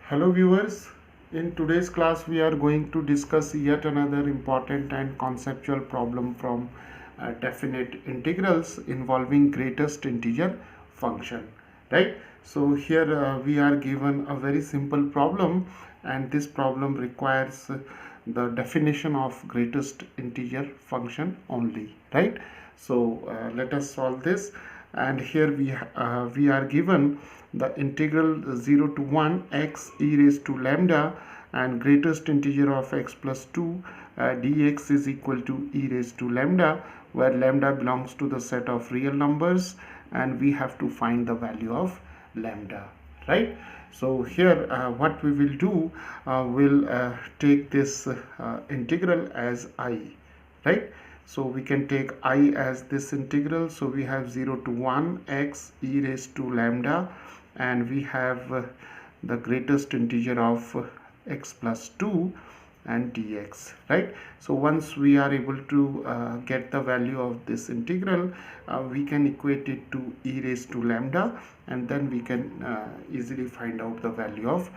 Hello viewers, in today's class we are going to discuss yet another important and conceptual problem from definite integrals involving greatest integer function, right? So here we are given a very simple problem, and this problem requires the definition of greatest integer function only, right? So let us solve this, and here we are given the integral 0 to 1 x e raised to lambda and greatest integer of x plus 2 dx is equal to e raised to lambda, where lambda belongs to the set of real numbers and we have to find the value of lambda, right? So here what we will do, we'll take this integral as I, right? So we can take I as this integral. So we have 0 to 1 x e raised to lambda, and we have the greatest integer of x plus 2 and dx, right? So once we are able to get the value of this integral, we can equate it to e raised to lambda, and then we can easily find out the value of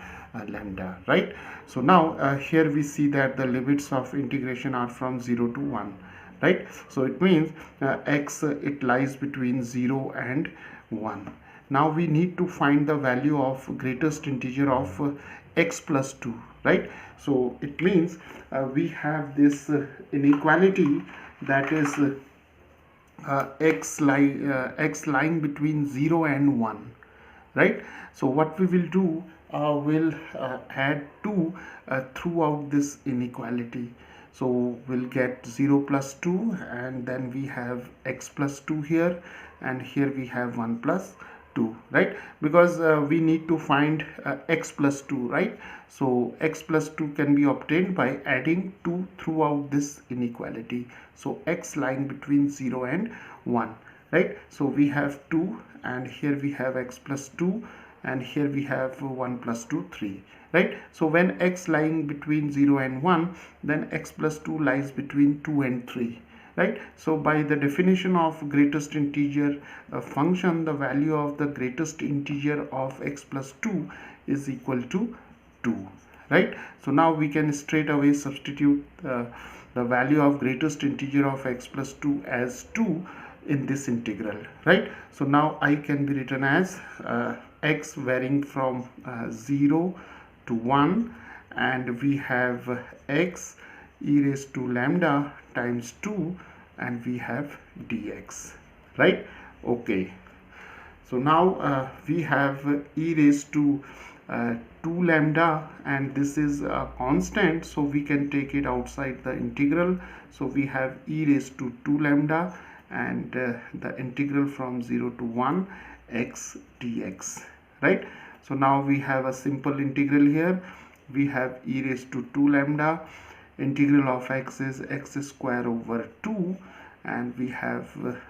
lambda, right? So now here we see that the limits of integration are from 0 to 1, right? So it means x it lies between 0 and 1. Now we need to find the value of greatest integer of x plus 2, right? So it means we have this inequality, that is x lying between 0 and 1, right? So what we will do, we'll add 2 throughout this inequality. So we'll get 0 plus 2, and then we have x plus 2 here, and here we have 1 plus 2, right? Because we need to find x plus 2, right? So x plus 2 can be obtained by adding 2 throughout this inequality. So x lying between 0 and 1, right? So we have 2, and here we have x plus 2, and here we have 1 plus 2, 3, right? So when x lying between 0 and 1, then x plus 2 lies between 2 and 3, right? So by the definition of greatest integer function, the value of the greatest integer of x plus 2 is equal to 2, right? So now we can straight away substitute the value of greatest integer of x plus 2 as 2 in this integral, right? So now I can be written as x varying from 0 to 1, and we have x e raised to lambda times 2, and we have dx, right? Okay, so now we have e raised to 2 lambda, and this is a constant, so we can take it outside the integral. So we have e raised to 2 lambda and the integral from 0 to 1 x dx, right? So now we have a simple integral here. We have e raised to 2 lambda, integral of x is x square over 2, and we have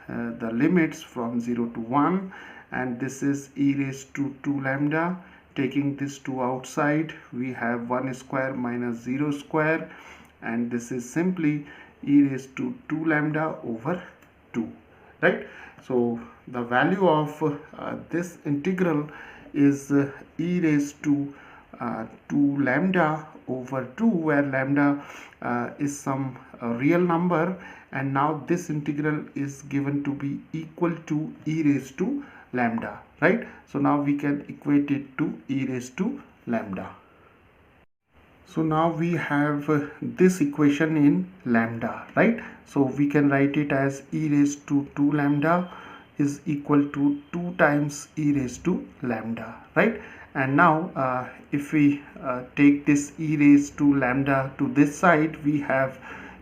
the limits from 0 to 1, and this is e raised to 2 lambda. Taking this 2 outside, we have 1 square minus 0 square, and this is simply e raised to 2 lambda over 2, right? So the value of this integral is e raised to 2 lambda over 2, where lambda is some real number, and now this integral is given to be equal to e raised to lambda, right? So now we can equate it to e raised to lambda. So now we have this equation in lambda, right? So we can write it as e raised to 2 lambda is equal to 2 times e raised to lambda, right? And now if we take this e raised to lambda to this side, we have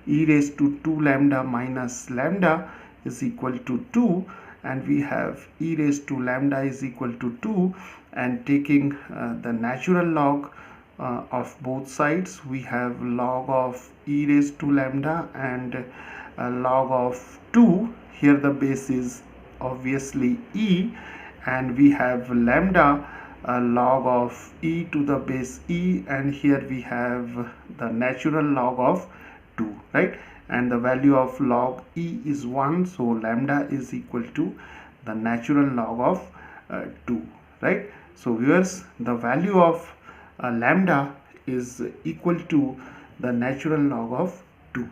e raised to 2 lambda minus lambda is equal to 2, and we have e raised to lambda is equal to 2, and taking the natural log of both sides, we have log of e raised to lambda and log of 2. Here the base is obviously e, and we have lambda log of e to the base e, and here we have the natural log of 2, right? And the value of log e is 1, so lambda is equal to the natural log of 2, right? So viewers, the value of lambda is equal to the natural log of 2.